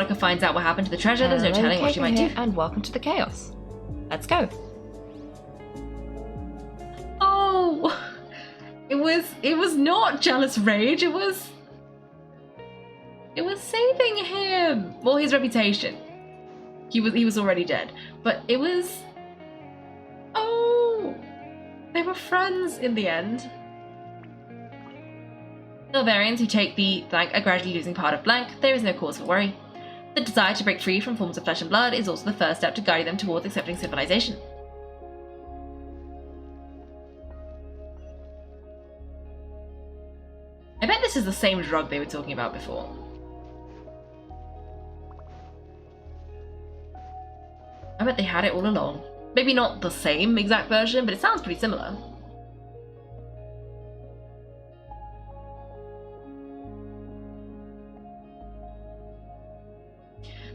Monica finds out what happened to the treasure, there's no telling what she might do. And welcome to the chaos. Let's go. Oh, it was not jealous rage. It was saving him. Well, his reputation. He was already dead, but it was. Oh, they were friends in the end. The variants who take the blank are gradually losing part of blank. There is no cause for worry. The desire to break free from forms of flesh and blood is also the first step to guide them towards accepting civilization. I bet this is the same drug they were talking about before. I bet they had it all along. Maybe not the same exact version, but it sounds pretty similar.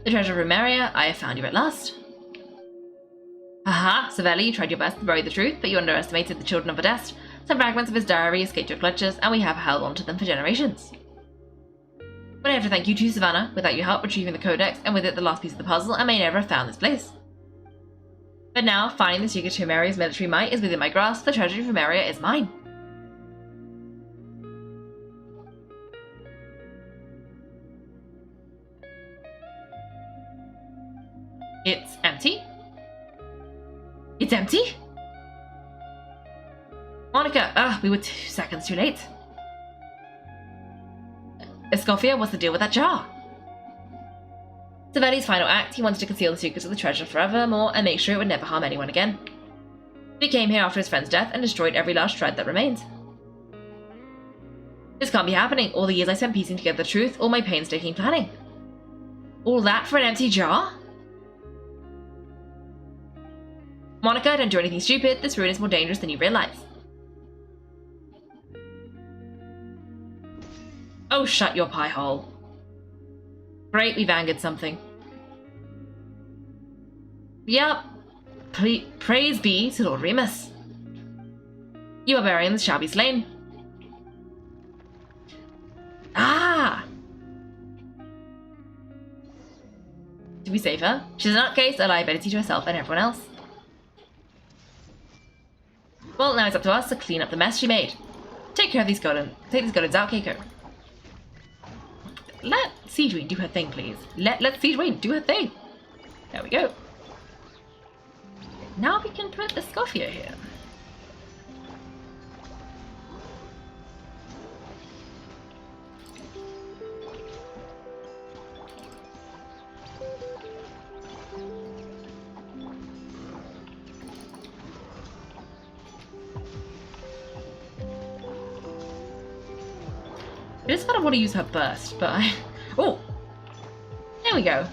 The treasure of Rematch, I have found you at last. Haha, Savanna, you tried your best to bury the truth, but you underestimated the children of Odest. Some fragments of his diary escaped your clutches, and we have held on to them for generations. But I have to thank you too, Savanna. Without your help retrieving the codex, and with it the last piece of the puzzle, I may never have found this place. But now, finding the secret to Remaria's military might is within my grasp, the treasure of Rematch is mine. It's empty? It's empty? Monica, we were 2 seconds too late. Escoffier, what's the deal with that jar? Savanna's final act, he wanted to conceal the secrets of the treasure forevermore and make sure it would never harm anyone again. He came here after his friend's death and destroyed every last shred that remained. This can't be happening. All the years I spent piecing together the truth, all my painstaking planning. All that for an empty jar? Monica, don't do anything stupid. This ruin is more dangerous than you realize. Oh, shut your pie hole. Great, we've angered something. Yup. Praise be to Lord Remus. You are burying the shall be slain. Ah! Did we save her? She's in that case a liability to herself and everyone else. Well, now it's up to us to clean up the mess she made. Take care of these golems. Take these golems out, Kaiko. Let Siegeween do her thing, please. Let Siegeween do her thing. There we go. Now we can put the Escoffier here. I just kind of want to use her burst, but I... Oh! There we go.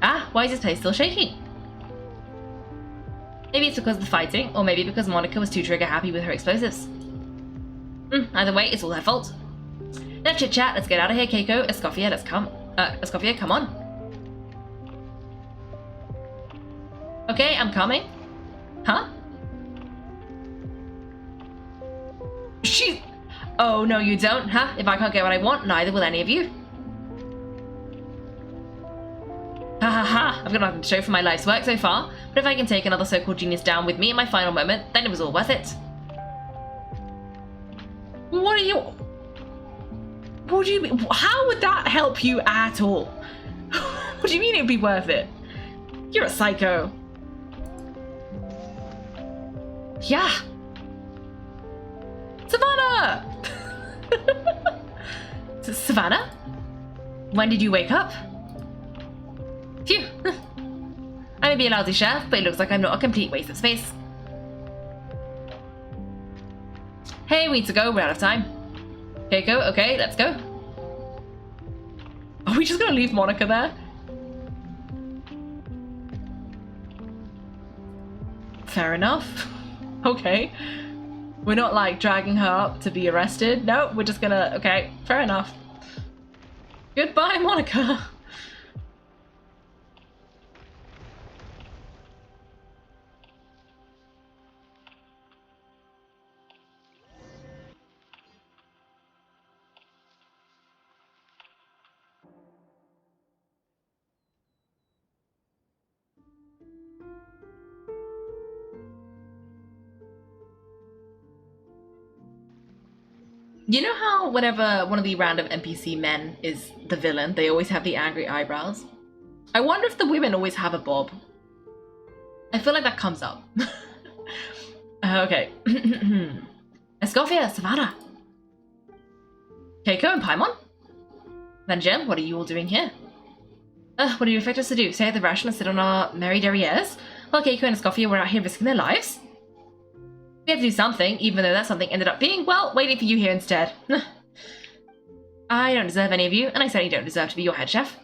Ah, why is this place still shaking? Maybe it's because of the fighting, or maybe because Monica was too trigger happy with her explosives. Either way, it's all her fault. No chit chat, let's get out of here, Kaiko. Escoffier, let's come. Escoffier, come on. Okay, I'm coming. Huh? Oh, no you don't, huh? If I can't get what I want, neither will any of you. Ha ha ha, I've got nothing to show for my life's work so far, but if I can take another so-called genius down with me in my final moment, then it was all worth it. What do you mean? How would that help you at all? What do you mean it'd be worth it? You're a psycho. Yeah. Savanna! Savanna? When did you wake up? Phew. I may be a lousy chef, but it looks like I'm not a complete waste of space. Hey, we need to go. We're out of time. Kaiko, okay, let's go. Are we just gonna leave Monica there? Fair enough. Okay. We're not like dragging her up to be arrested. No, we're just gonna... Okay, fair enough. Goodbye, Monica. You know how whenever one of the random NPC men is the villain, they always have the angry eyebrows? I wonder if the women always have a bob. I feel like that comes up. Okay. Escoffia, Savanna. Kaiko and Paimon? Then Jem, what are you all doing here? What do you expect us to do? Stay at the ration and sit on our merry derrieres? While Kaiko and Escoffia were out here risking their lives? We had to do something, even though that something ended up being, well, waiting for you here instead. I don't deserve any of you, and I certainly don't deserve to be your head chef.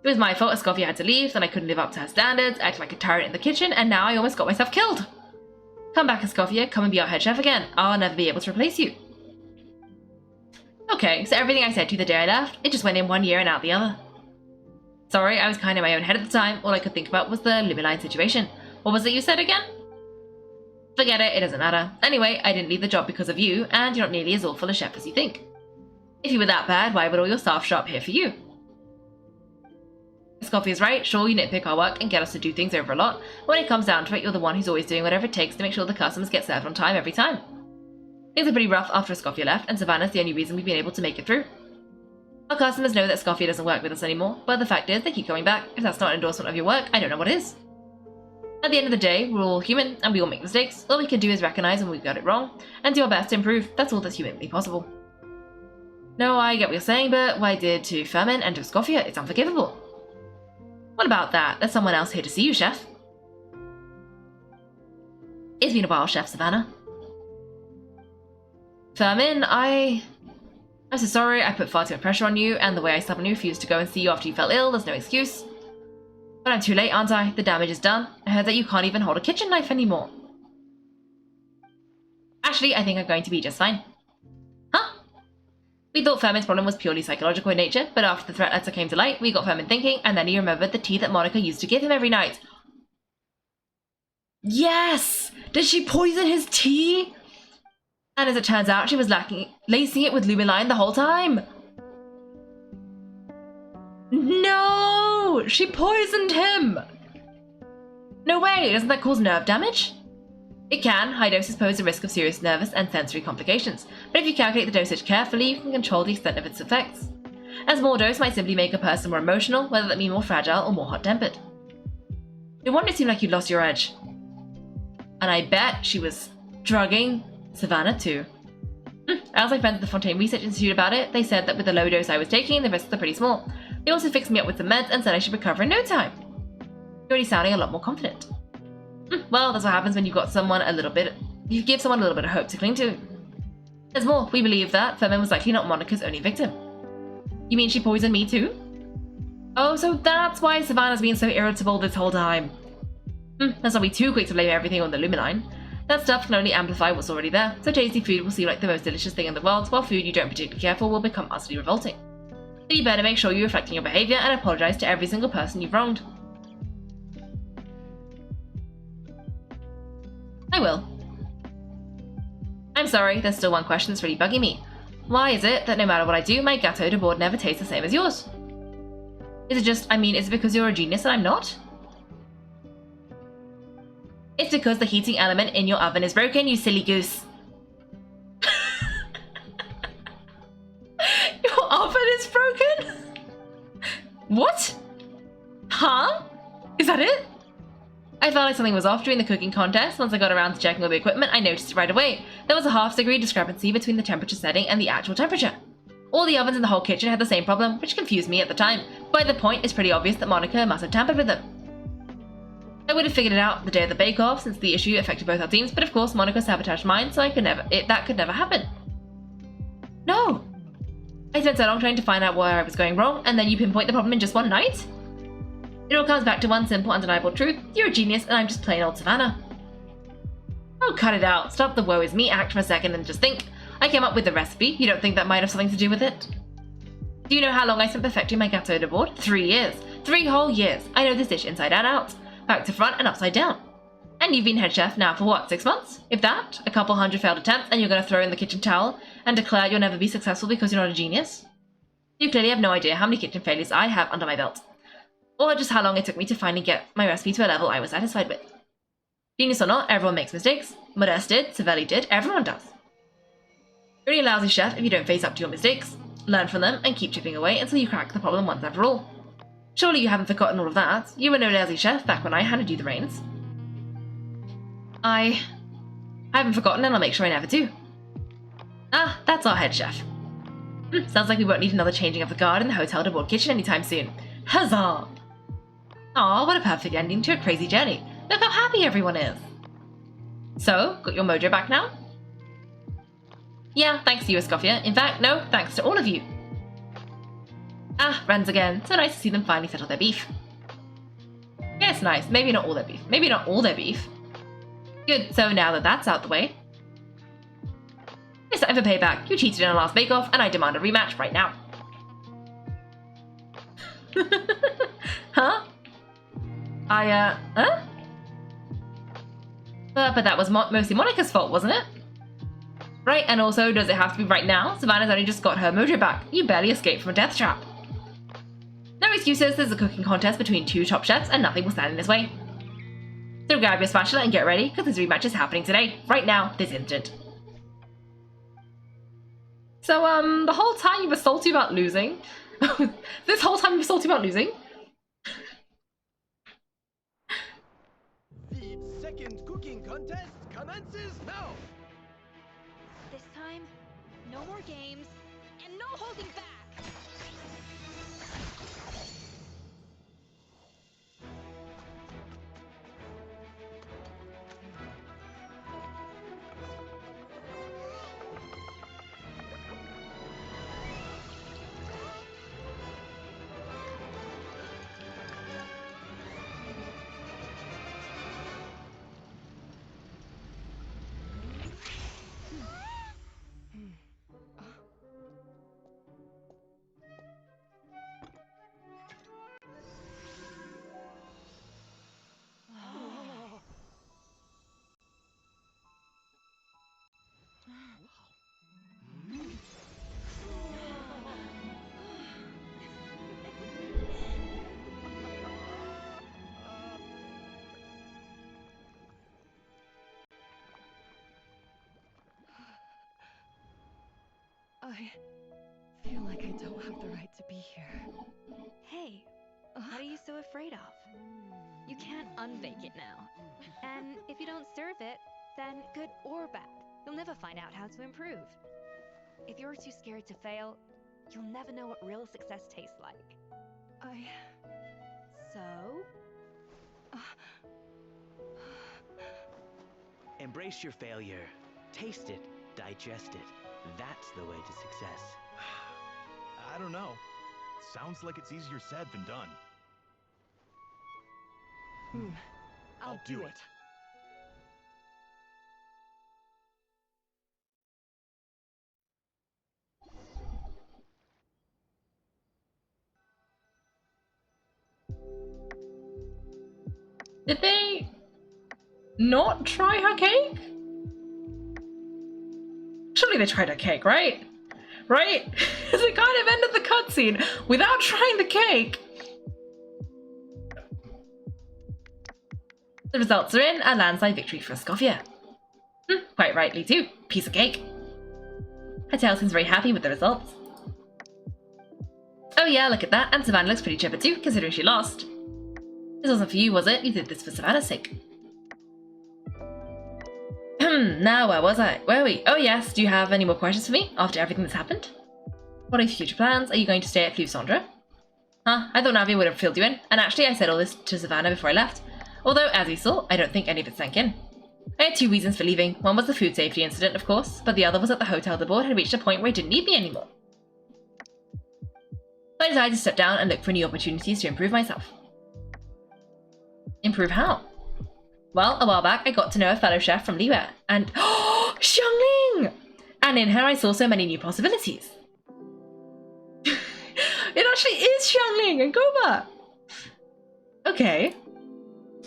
It was my fault Escoffia had to leave, then I couldn't live up to her standards, acted like a tyrant in the kitchen, and now I almost got myself killed. Come back, Escoffia, come and be our head chef again. I'll never be able to replace you. Okay, so everything I said to you the day I left, it just went in one ear and out the other. Sorry, I was kind of in my own head at the time. All I could think about was the Lumiline situation. What was it you said again? Forget it, it doesn't matter. Anyway, I didn't leave the job because of you, and you're not nearly as awful a chef as you think. If you were that bad, why would all your staff show up here for you? Escoffia's right, sure you nitpick our work and get us to do things over a lot, but when it comes down to it, you're the one who's always doing whatever it takes to make sure the customers get served on time every time. Things are pretty rough after Escoffia left, and Savanna's the only reason we've been able to make it through. Our customers know that Escoffia doesn't work with us anymore, but the fact is they keep coming back. If that's not an endorsement of your work, I don't know what is. At the end of the day, we're all human, and we all make mistakes. All we can do is recognize when we've got it wrong, and do our best to improve. That's all that's humanly possible. No, I get what you're saying, but what I did to Fermin and to Escoffia, it's unforgivable. What about that? There's someone else here to see you, Chef. It's been a while, Chef Savanna. Fermin, I'm so sorry I put far too much pressure on you, and the way I stubbornly refused to go and see you after you fell ill, there's no excuse. But I'm too late, aren't I? The damage is done. I heard that you can't even hold a kitchen knife anymore. Actually, I think I'm going to be just fine. Huh? We thought Fermin's problem was purely psychological in nature, but after the threat letter came to light, we got Fermin thinking, and then he remembered the tea that Monica used to give him every night. Yes! Did she poison his tea? And as it turns out, she was lacing it with Lumiline the whole time. No! She poisoned him! No way! Doesn't that cause nerve damage? It can. High doses pose a risk of serious nervous and sensory complications, but if you calculate the dosage carefully, you can control the extent of its effects. A small dose might simply make a person more emotional, whether that be more fragile or more hot-tempered. No wonder it seemed like you'd lost your edge. And I bet she was drugging Savanna too. I asked my friends at the Fontaine Research Institute about it. They said that with the low dose I was taking, the risks are pretty small. They also fixed me up with some meds and said I should recover in no time. You're already sounding a lot more confident. Well, that's what happens when you give someone a little bit of hope to cling to. There's more. We believe that Fermin was likely not Monica's only victim. You mean she poisoned me too? Oh, so that's why Savanna's been so irritable this whole time. Let's not be too quick to blame everything on the Lumiline. That stuff can only amplify what's already there, so tasty food will seem like the most delicious thing in the world, while food you don't particularly care for will become utterly revolting. So you better make sure you reflect on your behaviour and apologise to every single person you've wronged. I will. I'm sorry, there's still one question that's really bugging me. Why is it that no matter what I do, my gâteau de board never tastes the same as yours? Is it because you're a genius and I'm not? It's because the heating element in your oven is broken, you silly goose. Your oven is broken? What? Huh? Is that it? I felt like something was off during the cooking contest. Once I got around to checking all the equipment, I noticed it right away. There was a half-degree discrepancy between the temperature setting and the actual temperature. All the ovens in the whole kitchen had the same problem, which confused me at the time. By the point, it's pretty obvious that Monica must have tampered with them. I would have figured it out the day of the bake-off, since the issue affected both our teams, but of course Monica sabotaged mine, so that could never happen. No! I spent so long trying to find out where I was going wrong, and then you pinpoint the problem in just one night? It all comes back to one simple, undeniable truth. You're a genius, and I'm just plain old Savanna. Oh, cut it out. Stop the woe is me act for a second and just think. I came up with the recipe. You don't think that might have something to do with it? Do you know how long I spent perfecting my gâteau de board? 3 years. 3 whole years. I know this dish inside and out. Back to front and upside down. And you've been head chef now for what, 6 months? If that? A couple hundred failed attempts and you're going to throw in the kitchen towel and declare you'll never be successful because you're not a genius? You clearly have no idea how many kitchen failures I have under my belt. Or just how long it took me to finally get my recipe to a level I was satisfied with. Genius or not, everyone makes mistakes. Modeste did, Savelli did, everyone does. You're only a lousy chef if you don't face up to your mistakes, learn from them, and keep chipping away until you crack the problem once and for all. Surely you haven't forgotten all of that. You were no lousy chef back when I handed you the reins. I haven't forgotten, and I'll make sure I never do. Ah, that's our head chef. Sounds like we won't need another changing of the guard in the hotel to board kitchen anytime soon. Huzzah! Aw, what a perfect ending to a crazy journey. Look how happy everyone is. So, got your mojo back now? Yeah, thanks to you, Escoffia. In fact, no, thanks to all of you. Ah, friends again. So nice to see them finally settle their beef. Yeah, it's nice. Maybe not all their beef. Maybe not all their beef. Good, so now that that's out the way, it's time for payback. You cheated in our last bake-off, and I demand a rematch right now. Huh? Huh? But that was mostly Monica's fault, wasn't it? Right, and also, does it have to be right now? Savanna's only just got her mojo back. You barely escaped from a death trap. No excuses, there's a cooking contest between two top chefs, and nothing will stand in his way. So grab your spatula and get ready, because this rematch is happening today. Right now, this instant. So, the whole time you were salty about losing? This whole time you were salty about losing? The second cooking contest commences now! This time, no more games, and no holding back! I feel like I don't have the right to be here. Hey, what are you so afraid of? You can't unbake it now. And if you don't serve it, then good or bad, you'll never find out how to improve. If you're too scared to fail, you'll never know what real success tastes like. So? Embrace your failure. Taste it. Digest it. That's the way to success. I don't know. Sounds like it's easier said than done. I'll do it. Did they not try her cake? Surely they tried her cake, right? Right? Because it kind of ended the cutscene without trying the cake. The results are in, a landslide victory for Escoffia. Quite rightly too. Piece of cake. Her tail seems very happy with the results. Oh yeah, look at that, and Savanna looks pretty chipper too, considering she lost. This wasn't for you, was it? You did this for Savanna's sake. Now, where was I? Where are we? Oh yes, do you have any more questions for me after everything that's happened? What are your future plans? Are you going to stay at Clusandra? Huh, I thought Navi would have filled you in, and actually I said all this to Savanna before I left. Although, as you saw, I don't think any of it sank in. I had two reasons for leaving. One was the food safety incident, of course, but the other was that the hotel the board had reached a point where it didn't need me anymore. So I decided to step down and look for new opportunities to improve myself. Improve how? Well, a while back, I got to know a fellow chef from Liwei, and Xiangling! And in her, I saw so many new possibilities. It actually is Xiangling and Goma! Okay.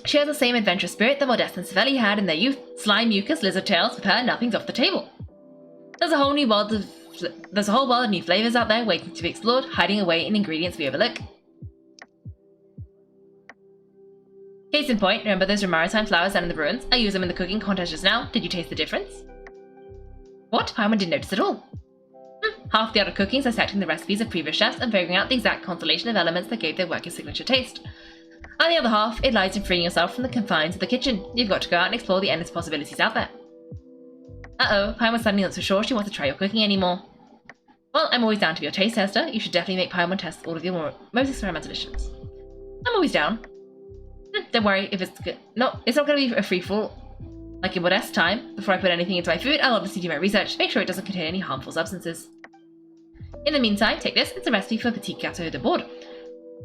She has the same adventurous spirit that Modeste and Savelli had in their youth. Slime, mucus, lizard tails, with her, nothing's off the table. There's a whole world of new flavors out there waiting to be explored, hiding away in ingredients we overlook. Case in point, remember those Romaritime flowers down in the ruins? I used them in the cooking contest just now. Did you taste the difference? What? Paimon didn't notice at all. Half the art of cooking is dissecting the recipes of previous chefs and figuring out the exact constellation of elements that gave their work a signature taste. And the other half, it lies in freeing yourself from the confines of the kitchen. You've got to go out and explore the endless possibilities out there. Uh-oh, Paimon's suddenly not so sure she wants to try your cooking anymore. Well, I'm always down to be your taste tester. You should definitely make Paimon test all of your most experimental dishes. I'm always down. Don't worry if it's good. No, it's not going to be a free-for-all. Like in Modest time, before I put anything into my food, I'll obviously do my research, make sure it doesn't contain any harmful substances. In the meantime, take this, it's a recipe for Petit Gâteau de Bord.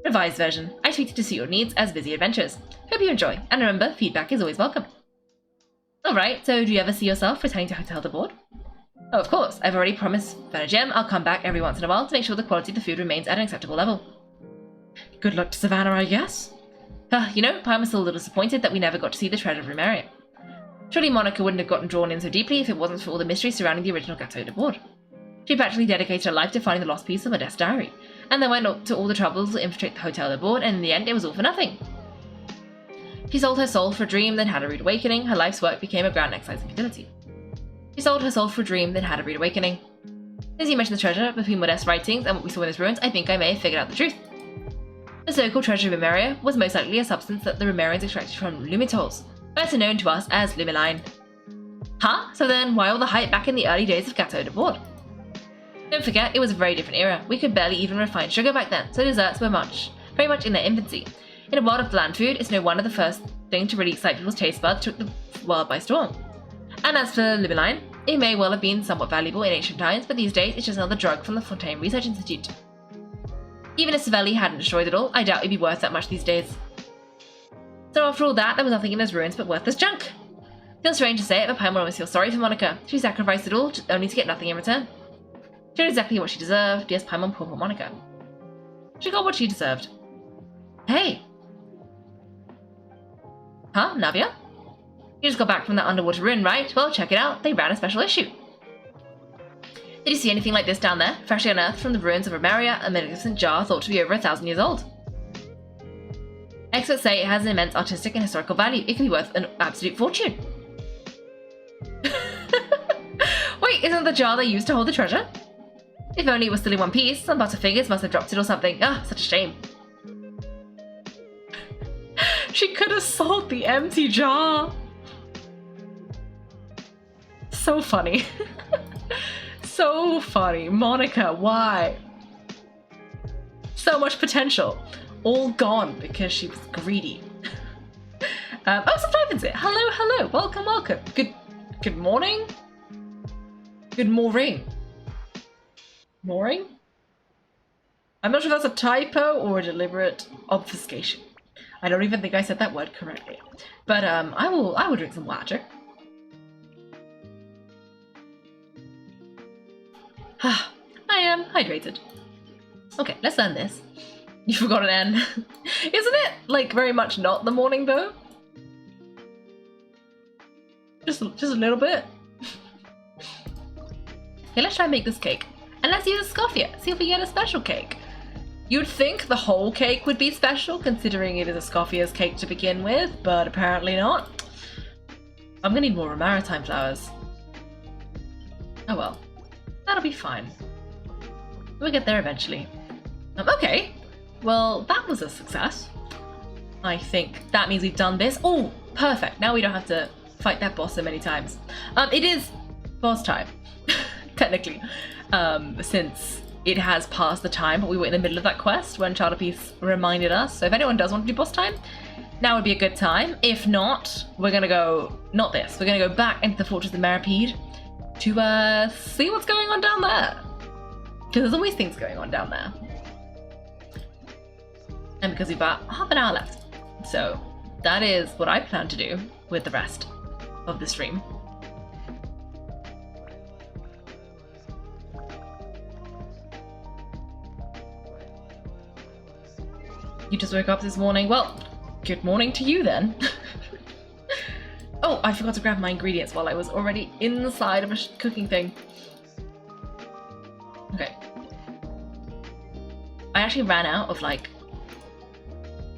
Revised version. I tweaked it to suit your needs as busy adventures. Hope you enjoy, and remember, feedback is always welcome. Alright, so do you ever see yourself returning to Hotel de Bord? Oh, of course, I've already promised Verna Gem I'll come back every once in a while to make sure the quality of the food remains at an acceptable level. Good luck to Savanna, I guess? You know, Paimon's still a little disappointed that we never got to see the treasure of Rematch. Surely Monica wouldn't have gotten drawn in so deeply if it wasn't for all the mystery surrounding the original Gâteau de Bord. She practically dedicated her life to finding the lost piece of Modest's diary, and then went up to all the troubles to infiltrate the Hotel de Bord, and in the end it was all for nothing. She sold her soul for a dream, then had a rude awakening. Her life's work became a grand exercise in futility. She sold her soul for a dream, then had a rude awakening. Since you mentioned the treasure between Modest's writings and what we saw in his ruins, I think I may have figured out the truth. The so-called treasure of Remeria was most likely a substance that the Remerians extracted from Lumitols, better known to us as Lumiline. Huh? So then why all the hype back in the early days of Gâteau de Bord? Don't forget, it was a very different era. We could barely even refine sugar back then, so desserts were very much in their infancy. In a world of bland food, it's no wonder the first thing to really excite people's taste buds took the world by storm. And as for Lumiline, it may well have been somewhat valuable in ancient times, but these days it's just another drug from the Fontaine Research Institute. Even if Savelli hadn't destroyed it all, I doubt it'd be worth that much these days. So after all that, there was nothing in those ruins but worthless junk. Feels strange to say it, but Paimon always feels sorry for Monica. She sacrificed it all only to get nothing in return. She got exactly what she deserved. Yes, Paimon, poor Monica. She got what she deserved. Hey! Huh, Navia? You just got back from that underwater ruin, right? Well, check it out. They ran a special issue. Did you see anything like this down there? Freshly unearthed from the ruins of Remeria, a magnificent jar thought to be over 1,000 years old. Experts say it has an immense artistic and historical value. It can be worth an absolute fortune. Wait, isn't the jar they used to hold the treasure? If only it was still in one piece, some butterfingers must have dropped it or something. Ah, such a shame. She could have sold the empty jar. So funny. So funny. Monica, why? So much potential. All gone because she was greedy. Subscribe it. Hello, hello. Welcome, welcome. Good morning? Good mooring. Mooring? I'm not sure if that's a typo or a deliberate obfuscation. I don't even think I said that word correctly. But I will drink some water. I am hydrated. Okay, let's end this. You forgot an N. Isn't it, like, very much not the morning, though? Just a little bit. Okay, let's try and make this cake. And let's use a Scoffia. See if we get a special cake. You'd think the whole cake would be special, considering it is a Scoffia's cake to begin with, but apparently not. I'm gonna need more maritime flowers. Oh well. That'll be fine. We'll get there eventually. Okay. Well, that was a success. I think that means we've done this. Oh, perfect. Now we don't have to fight that boss so many times. It is boss time, technically, since it has passed the time, but we were in the middle of that quest when Childapiece reminded us. So if anyone does want to do boss time, now would be a good time. If not, we're gonna go, not this, we're gonna go back into the Fortress of Meropide to see what's going on down there. Because there's always things going on down there. And because we've got half an hour left. So that is what I plan to do with the rest of the stream. You just woke up this morning? Well, good morning to you then. Oh, I forgot to grab my ingredients while I was already inside of a cooking thing. Okay. I actually ran out of, like,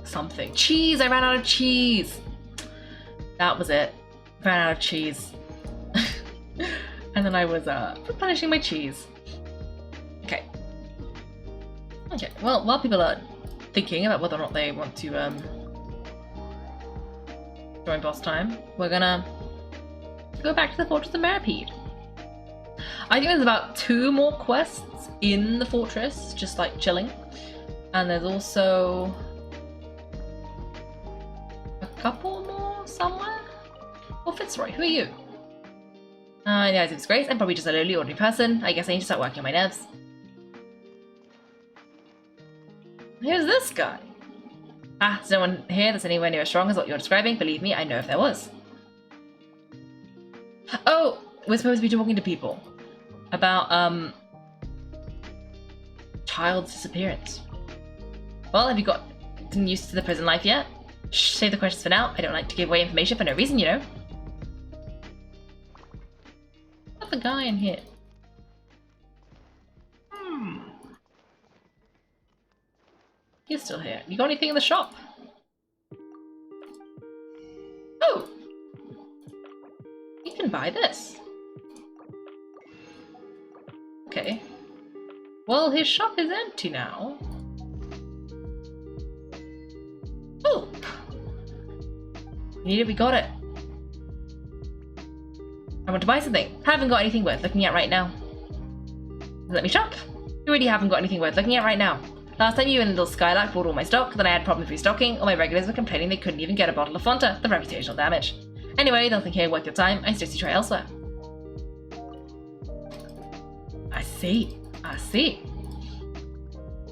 something. Cheese! I ran out of cheese! That was it. Ran out of cheese. And then I was replenishing my cheese. Okay. Okay, well, while people are thinking about whether or not they want to join boss time, we're gonna go back to the Fortress of Meropide. I think there's about 2 more quests in the fortress, just like chilling. And there's also a couple more somewhere. Well, Fitzroy, who are you? In the eyes of his grace, I'm probably just a lowly ordinary person. I guess I need to start working on my nerves. Who's this guy? Ah, there's no one here that's anywhere near as strong as what you're describing. Believe me, I know if there was. Oh, we're supposed to be talking to people about, child's disappearance. Well, have you gotten used to the prison life yet? Shh, save the questions for now. I don't like to give away information for no reason, you know. What's the guy in here? He's still here. You got anything in the shop? Oh! You can buy this. Okay. Well, his shop is empty now. Oh! We need it, we got it. I want to buy something. Haven't got anything worth looking at right now. Let me shop. You really haven't got anything worth looking at right now. Last time you and Little Skylark bought all my stock, then I had problems restocking, all my regulars were complaining they couldn't even get a bottle of Fanta, the reputational damage. Anyway, don't think here worth your time, I suggest you try elsewhere. I see. I see.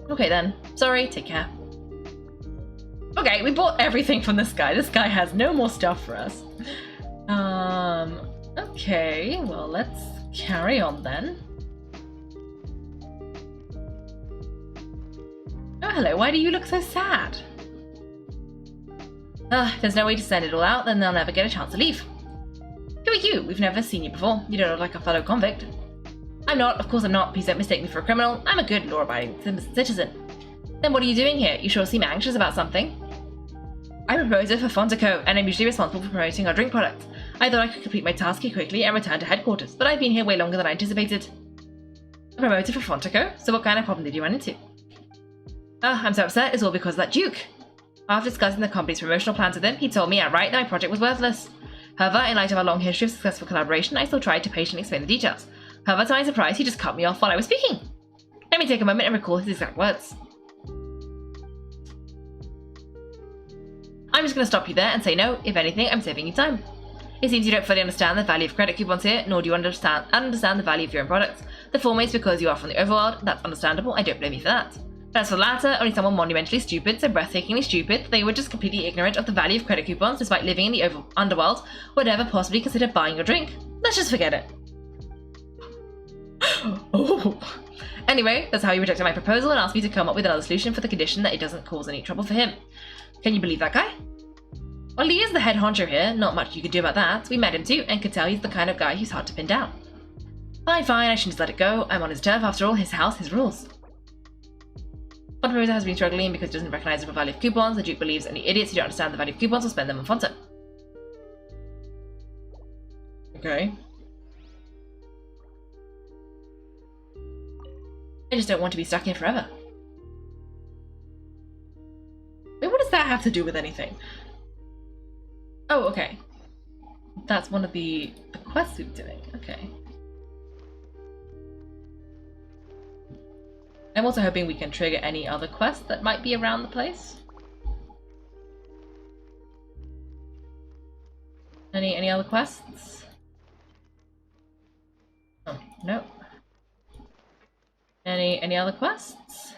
Okay then. Sorry, take care. Okay, we bought everything from this guy. This guy has no more stuff for us. Okay, well, let's carry on then. Oh, hello, why do you look so sad? If there's no way to send it all out, then they'll never get a chance to leave. Who are you? We've never seen you before. You don't look like a fellow convict. I'm not, of course I'm not. Please don't mistake me for a criminal. I'm a good, law-abiding citizen. Then what are you doing here? You sure seem anxious about something. I'm a promoter for Fontaco, and I'm usually responsible for promoting our drink products. I thought I could complete my task here quickly and return to headquarters, but I've been here way longer than I anticipated. A promoter for Fontaco? So what kind of problem did you run into? I'm so upset. It's all because of that Duke. After discussing the company's promotional plans with him, he told me outright that my project was worthless. However, in light of our long history of successful collaboration, I still tried to patiently explain the details. However, to my surprise, he just cut me off while I was speaking. Let me take a moment and recall his exact words. I'm just going to stop you there and say no. If anything, I'm saving you time. It seems you don't fully understand the value of credit coupons here, nor do you understand the value of your own products. The former is because you are from the overworld. That's understandable. I don't blame you for that. But as for the latter, only someone monumentally stupid, so breathtakingly stupid, that they were just completely ignorant of the value of credit coupons despite living in the underworld would ever possibly consider buying your drink. Let's just forget it. Oh. Anyway, that's how he rejected my proposal and asked me to come up with another solution for the condition that it doesn't cause any trouble for him. Can you believe that guy? Well, he is the head honcho here, not much you could do about that. We met him too, and could tell he's the kind of guy who's hard to pin down. Fine, I shouldn't just let it go. I'm on his turf, after all, his house, his rules. One promoter has been struggling because he doesn't recognize the value of coupons. The Duke believes only idiots who don't understand the value of coupons will spend them on Fonta. Okay. I just don't want to be stuck here forever. Wait, what does that have to do with anything? Oh, okay. That's one of the quests we're doing. Okay. I'm also hoping we can trigger any other quests that might be around the place. Any other quests? Oh, no. Any other quests?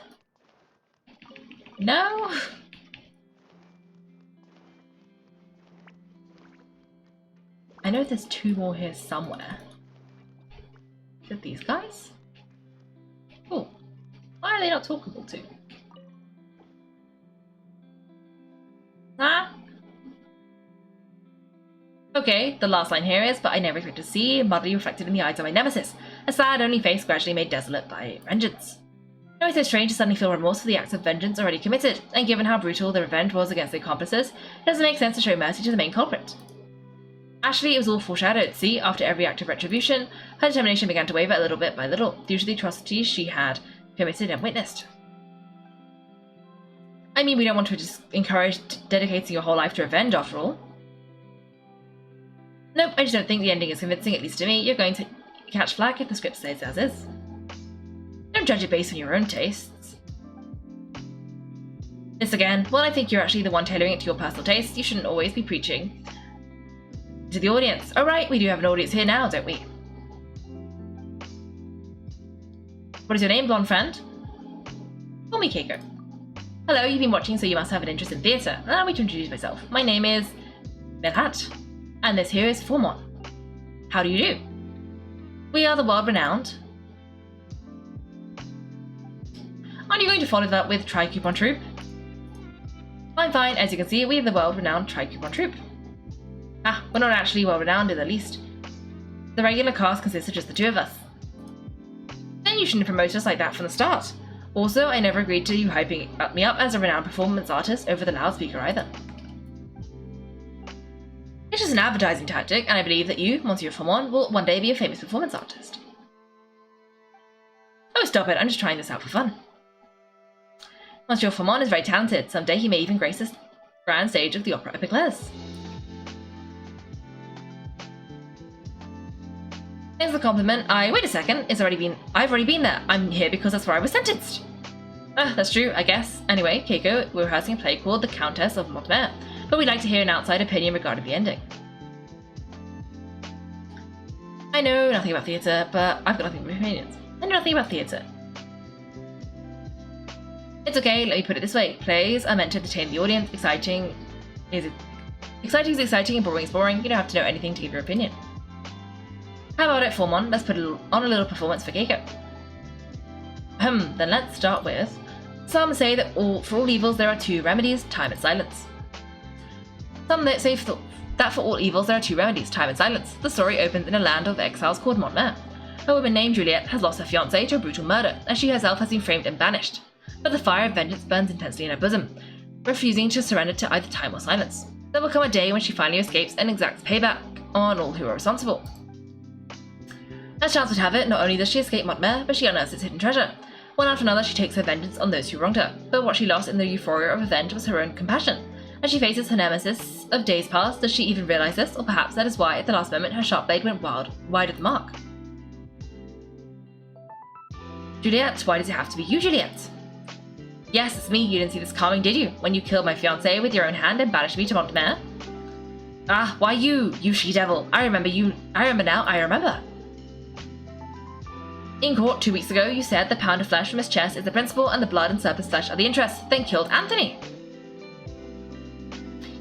No? I know there's 2 more here somewhere. Is it these guys? Oh. Why are they not talkable to? Huh? Okay, the last line here is, but I never expected to see, muddy reflected in the eyes of my nemesis, a sad, only face gradually made desolate by vengeance. It was so strange to suddenly feel remorse for the acts of vengeance already committed, and given how brutal the revenge was against the accomplices, it doesn't make sense to show mercy to the main culprit. Actually, it was all foreshadowed. See, after every act of retribution, her determination began to waver a little bit by little, due to the atrocities she had committed and witnessed. I mean, we don't want to just encourage dedicating your whole life to revenge, after all. Nope, I just don't think the ending is convincing, at least to me. You're going to catch flack if the script stays as is. Don't judge it based on your own tastes. This again, well, I think you're actually the one tailoring it to your personal tastes. You shouldn't always be preaching to the audience. Oh right, we do have an audience here now, don't we? What is your name, blonde friend? Call me Kaiko. Hello, you've been watching, so you must have an interest in theatre. Allow me to introduce myself. My name is Belhat, and this here is Formon. How do you do? We are the world-renowned. Aren't you going to follow that with Tri-Coupon Troupe? Fine, fine. As you can see, we have the world-renowned Tri-Coupon Troupe. Ah, we're not actually well-renowned in the least. The regular cast consists of just the two of us. Then you shouldn't promote us like that from the start. Also, I never agreed to you hyping me up as a renowned performance artist over the loudspeaker either. It's just an advertising tactic, and I believe that you, Monsieur Formon, will one day be a famous performance artist. Oh, stop it, I'm just trying this out for fun. Monsieur Formon is very talented. Someday he may even grace the grand stage of the Opera Epiclese. Thanks for the compliment. Wait a second, I've already been there. I'm here because that's where I was sentenced. Ah, that's true, I guess. Anyway, Kaiko, we're rehearsing a play called The Countess of Montmer, but we'd like to hear an outside opinion regarding the ending. I know nothing about theatre, but I've got nothing but opinions. I know nothing about theatre. It's okay, let me put it this way. Plays are meant to entertain the audience. Exciting is exciting and boring is boring. You don't have to know anything to give your opinion. How about it, Formon? Let's put on a little performance for Kaiko. Then let's start with... Some say that for all evils there are two remedies, time and silence. Some that say that for all evils there are two remedies, time and silence. The story opens in a land of exiles called Montmer. A woman named Juliet has lost her fiancé to a brutal murder, and she herself has been framed and banished. But the fire of vengeance burns intensely in her bosom, refusing to surrender to either time or silence. There will come a day when she finally escapes and exacts payback on all who are responsible. As chance would have it, not only does she escape Montmer, but she unearths its hidden treasure. One after another, she takes her vengeance on those who wronged her, but what she lost in the euphoria of revenge was her own compassion. As she faces her nemesis of days past, does she even realize this, or perhaps that is why, at the last moment, her sharp blade went wide of the mark? Juliet, why does it have to be you, Juliet? Yes, it's me. You didn't see this coming, did you? When you killed my fiancé with your own hand and banished me to Montmer? Ah, why you she-devil? I remember now, I remember. In court 2 weeks ago, you said the pound of flesh from his chest is the principal and the blood and serpent's flesh are the interest, then killed Anthony.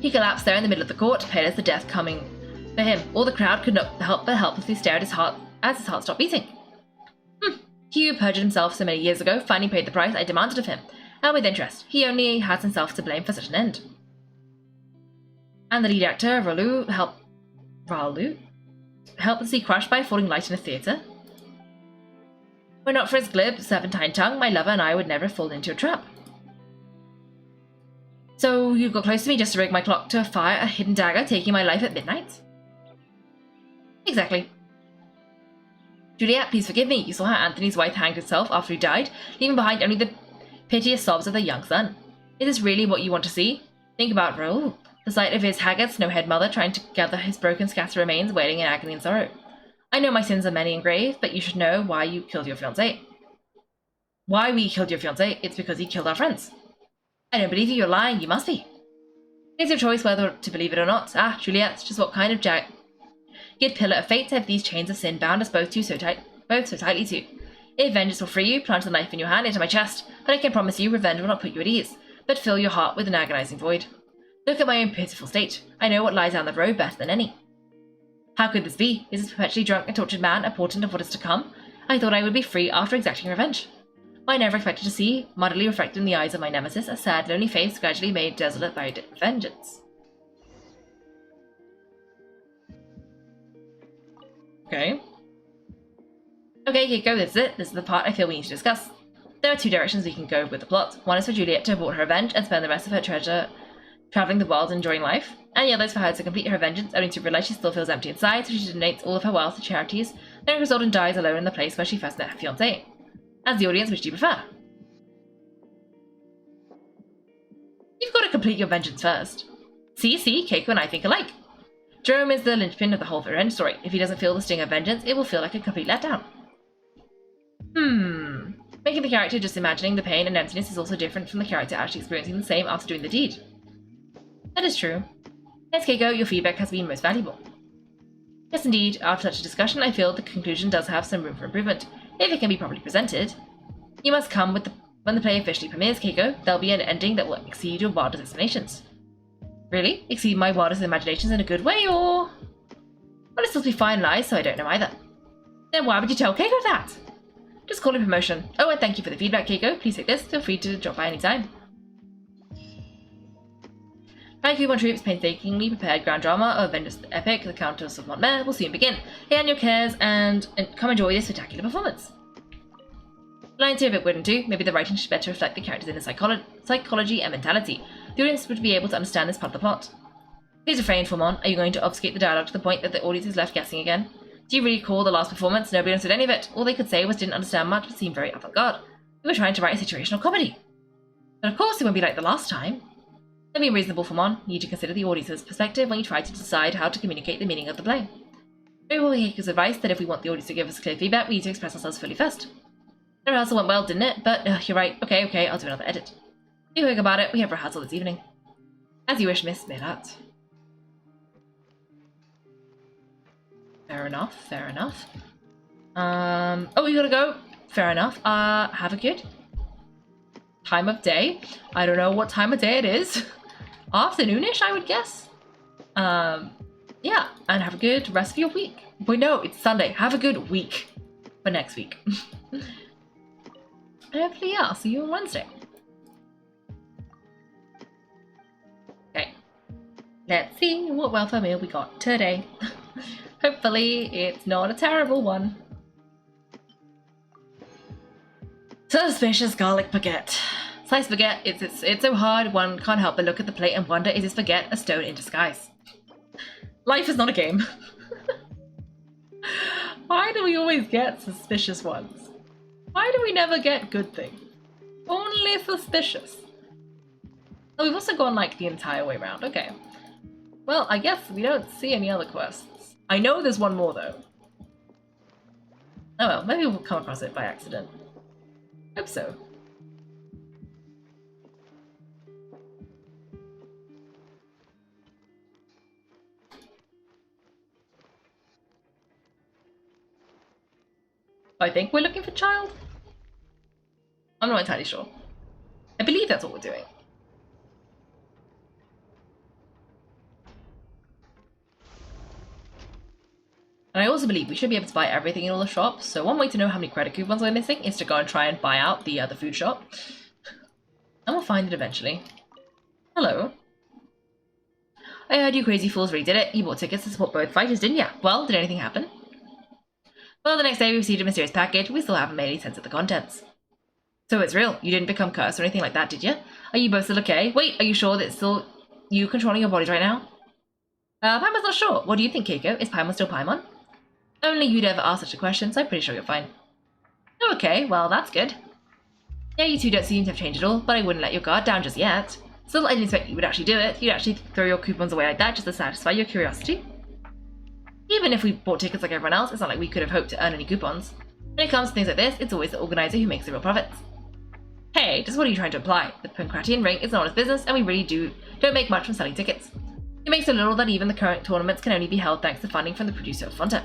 He collapsed there in the middle of the court, pale as the death coming for him. All the crowd could not help but helplessly stare at his heart as his heart stopped beating. He who perjured himself so many years ago finally paid the price I demanded of him, and with interest. He only has himself to blame for such an end. And the lead actor, Ralu, helplessly crushed by a falling light in a theatre? Were not for his glib, serpentine tongue, my lover and I would never fall into a trap. So you got close to me just to rig my clock to fire a hidden dagger, taking my life at midnight? Exactly. Juliet, please forgive me. You saw how Anthony's wife hanged herself after he died, leaving behind only the piteous sobs of their young son. Is this really what you want to see? Think about Raoul. The sight of his haggard, snow-haired mother trying to gather his broken, scattered remains, wailing in agony and sorrow. I know my sins are many and grave, but you should know why you killed your fiancé. Why we killed your fiancé? It's because he killed our friends. I don't believe you. You're lying. You must be. It's your choice whether to believe it or not. Ah, Juliet, just what kind of jagged pillar of fate have these chains of sin bound us both so tightly to? If vengeance will free you, plant the knife in your hand into my chest, but I can promise you revenge will not put you at ease, but fill your heart with an agonizing void. Look at my own pitiful state. I know what lies down the road better than any. How could this be? Is this perpetually drunk and tortured man a portent of what is to come? I thought I would be free after exacting revenge. I never expected to see, muddily reflected in the eyes of my nemesis, a sad, lonely face gradually made desolate by vengeance. Okay, Kaiko, this is it. This is the part I feel we need to discuss. There are two directions we can go with the plot. One is for Juliet to abort her revenge and spend the rest of her traveling the world and enjoying life, and the others for her to complete her vengeance only to realize she still feels empty inside, so she donates all of her wealth to charities, then results and dies alone in the place where she first met her fiancé. As the audience, which do you prefer? You've got to complete your vengeance first. See, Keiko and I think alike. Jerome is the linchpin of the whole revenge story. If he doesn't feel the sting of vengeance, it will feel like a complete letdown. Making the character just imagining the pain and emptiness is also different from the character actually experiencing the same after doing the deed. That is true. Yes, Keiko, your feedback has been most valuable. Yes, indeed. After such a discussion, I feel the conclusion does have some room for improvement, if it can be properly presented. You must come with when the play officially premieres, Keiko. There'll be an ending that will exceed your wildest explanations. Really? Exceed my wildest imaginations in a good way, or...? Well, it's supposed to be finalized, so I don't know either. Then why would you tell Keiko that? Just call it promotion. Oh, and thank you for the feedback, Keiko. Please take this. Feel free to drop by anytime. Kaiko Troops' painstakingly prepared grand drama of Vengeance the Epic, the Countess of Montmer, will soon begin. Lay on your cares and come enjoy this spectacular performance. Lines here if it wouldn't do. Maybe the writing should better reflect the characters' inner psychology and mentality. The audience would be able to understand this part of the plot. Please refrain, Formon. Are you going to obfuscate the dialogue to the point that the audience is left guessing again? Do you really recall the last performance? Nobody understood any of it. All they could say was didn't understand much, but seemed very avant-garde. We were trying to write a situational comedy. But of course it won't be like the last time. Let me be reasonable, Formon. You need to consider the audience's perspective when you try to decide how to communicate the meaning of the play. Maybe we'll take his advice that if we want the audience to give us clear feedback, we need to express ourselves fully first. The rehearsal went well, didn't it? But, you're right. Okay, I'll do another edit. Be quick about it. We have rehearsal this evening. As you wish, Miss Melat. Fair enough. Oh, you gotta go? Fair enough. Have a good time of day. I don't know what time of day it is. Afternoonish, I would guess. Yeah, and have a good rest of your week. Wait, no, it's Sunday. Have a good week for next week. And hopefully, yeah, I'll see you on Wednesday. Okay. Let's see what welfare meal we got today. Hopefully, it's not a terrible one. Suspicious garlic baguette. Sliced baguette, it's so hard one can't help but look at the plate and wonder, is this baguette a stone in disguise? Life is not a game. Why do we always get suspicious ones? Why do we never get good things? Only suspicious. Oh, we've also gone like the entire way around. Okay. Well, I guess we don't see any other quests. I know there's one more though. Oh well, maybe we'll come across it by accident. Hope so. I think we're looking for child. I'm not entirely sure. I believe that's what we're doing. And I also believe we should be able to buy everything in all the shops, so one way to know how many credit coupons we're missing is to go and try and buy out the food shop. And we'll find it eventually. Hello. I heard you crazy fools really did it. You bought tickets to support both fighters, didn't ya? Well, did anything happen? Well, the next day we received a mysterious package. We still haven't made any sense of the contents. So it's real. You didn't become cursed or anything like that, did you? Are you both still okay? Wait, are you sure that it's still you controlling your bodies right now? Paimon's not sure. What do you think, Keiko? Is Paimon still Paimon? Only you'd ever ask such a question, so I'm pretty sure you're fine. Oh, okay, well, that's good. Yeah, you two don't seem to have changed at all, but I wouldn't let your guard down just yet. Still, I didn't expect you would actually do it. You'd actually throw your coupons away like that just to satisfy your curiosity. Even if we bought tickets like everyone else, it's not like we could have hoped to earn any coupons. When it comes to things like this, it's always the organizer who makes the real profits. Hey, just what are you trying to imply? The Pancratian ring is an honest business, and we really don't make much from selling tickets. It makes so little that even the current tournaments can only be held thanks to funding from the producer of Fonta.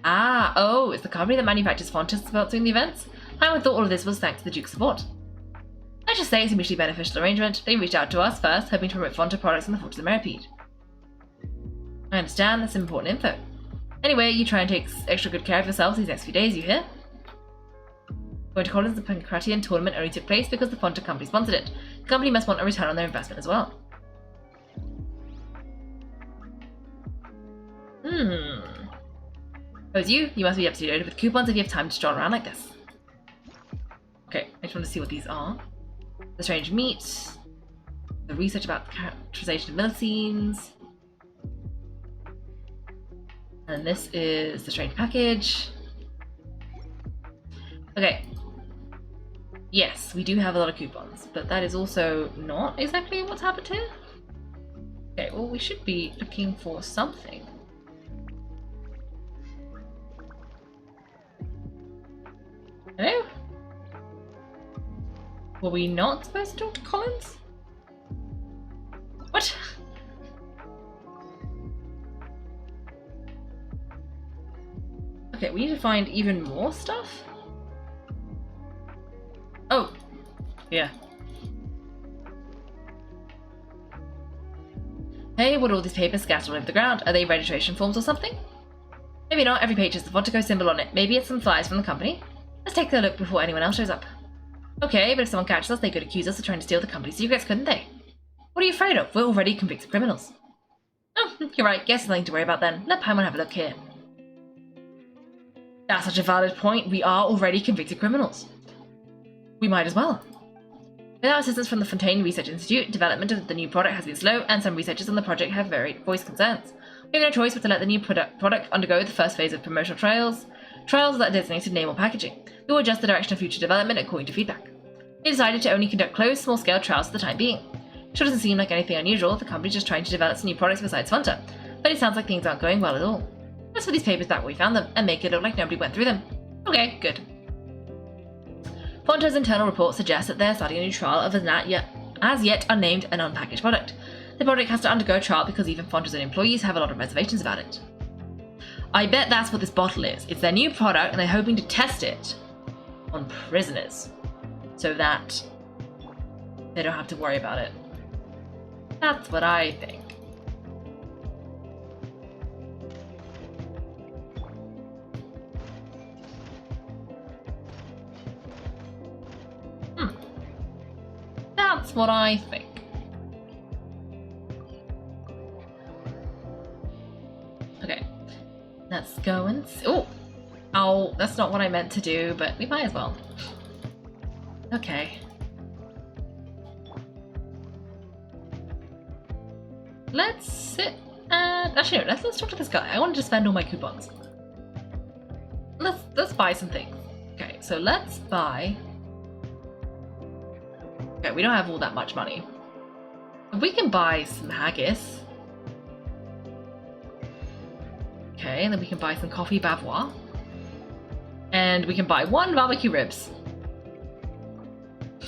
Ah, oh, it's the company that manufactures Fonta sponsoring the events? I thought all of this was thanks to the Duke's support. Let's just say it's a mutually beneficial arrangement. They reached out to us first, hoping to promote Fonta products in the Fortress of Meropide. I understand, that's some important info. Anyway, you try and take extra good care of yourselves these next few days, you hear? Going to Collins, the Pancratian tournament only took place because the Fonta company sponsored it. The company must want a return on their investment as well. Suppose you must be absolutely loaded with coupons if you have time to stroll around like this. Okay, I just want to see what these are. The strange meat. The research about the characterization of milliscenes. And this is the strange package. Okay. Yes, we do have a lot of coupons, but that is also not exactly what's happened here. Okay, well, we should be looking for something. Hello? Were we not supposed to talk to Collins? What? Okay, we need to find even more stuff? Oh, yeah. Hey, what are all these papers scattered all over the ground? Are they registration forms or something? Maybe not. Every page has the Fontico symbol on it. Maybe it's some flyers from the company. Let's take a look before anyone else shows up. Okay, but if someone catches us, they could accuse us of trying to steal the company's secrets, couldn't they? What are you afraid of? We're already convicted criminals. Oh, you're right. Guess nothing to worry about then. Let Paimon have a look here. That's such a valid point. We are already convicted criminals. We might as well. Without assistance from the Fontaine Research Institute, development of the new product has been slow, and some researchers on the project have voiced concerns. We have no choice but to let the new product undergo the first phase of promotional trials that are designated name or packaging. We will adjust the direction of future development according to feedback. We decided to only conduct closed, small-scale trials for the time being. Sure doesn't seem like anything unusual, the company's just trying to develop some new products besides Fanta, but it sounds like things aren't going well at all. Let's put these papers back where we found them, and make it look like nobody went through them. Okay, good. Fonta's internal report suggests that they're starting a new trial of as yet unnamed and unpackaged product. The product has to undergo a trial because even Fonta's own employees have a lot of reservations about it. I bet that's what this bottle is. It's their new product and they're hoping to test it on prisoners so that they don't have to worry about it. That's what I think. That's what I think. Okay, let's go and see. Oh, that's not what I meant to do, but we might as well. Okay. Let's sit and actually no, let's talk to this guy. I wanted to spend all my coupons. Let's buy some things. Okay, so let's buy. Okay, we don't have all that much money. We can buy some haggis. Okay, and then we can buy some coffee bavois. And we can buy 1 barbecue ribs.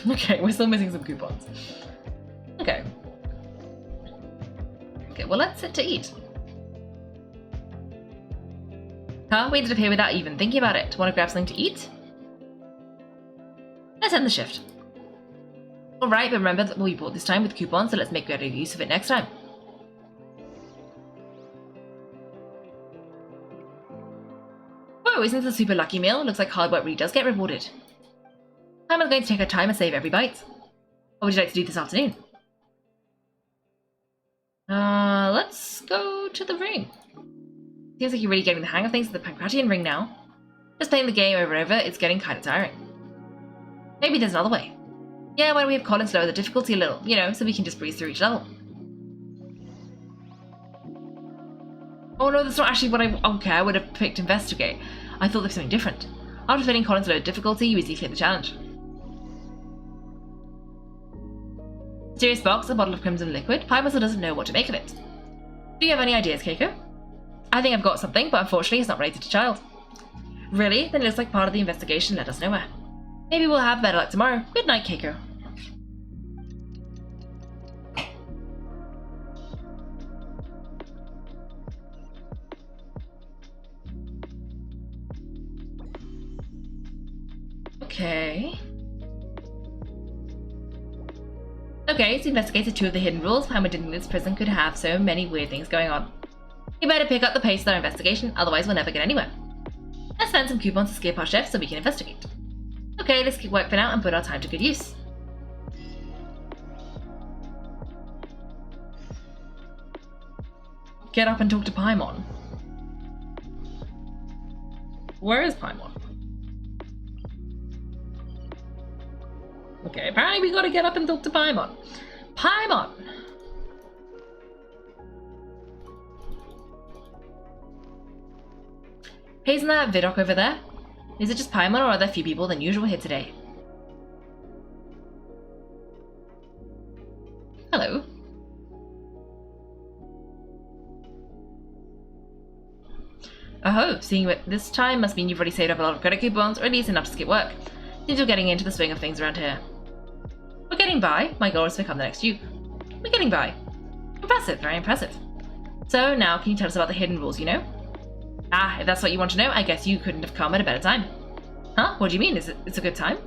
Okay, we're still missing some coupons. Okay. Okay, well let's sit to eat. Huh? We ended up here without even thinking about it. Want to grab something to eat? Let's end the shift. Alright, but remember that we bought this time with coupons, so let's make better use of it next time. Whoa, isn't this a super lucky meal? Looks like hard work really does get rewarded. I'm going to take our time and save every bite. What would you like to do this afternoon? Let's go to the ring. Seems like you're really getting the hang of things at the Pancratian ring now. Just playing the game over and over, it's getting kind of tiring. Maybe there's another way. Yeah, why don't we have Collins lower the difficulty a little, you know, so we can just breeze through each level. Oh no, that's not actually what I would have picked Investigate. I thought there was something different. After fitting Collins lower difficulty, you easily clear the challenge. Mysterious box, a bottle of crimson liquid. Paimon still doesn't know what to make of it. Do you have any ideas, Kaiko? I think I've got something, but unfortunately it's not related to child. Really? Then it looks like part of the investigation led us nowhere. Maybe we'll have better luck tomorrow. Good night, Kaiko. Okay, so investigated 2 of the hidden rules. Paimon didn't think this prison could have so many weird things going on. We better pick up the pace of our investigation, otherwise we'll never get anywhere. Let's spend some coupons to skip our shift so we can investigate. Okay, let's keep work for now and put our time to good use. Get up and talk to Paimon. Where is Paimon? Okay, apparently we gotta get up and talk to Paimon. Paimon! Hey, isn't that Vidocq over there? Is it just Paimon, or are there few people than usual here today? Hello. Oh, seeing it this time must mean you've already saved up a lot of credit coupons, or at least enough to skip work. Seems you're getting into the swing of things around here. We're getting by. My goal is to become the next Duke. We're getting by. Impressive, very impressive. So now, can you tell us about the hidden rules you know? Ah, if that's what you want to know, I guess you couldn't have come at a better time. Huh? What do you mean? It's a good time?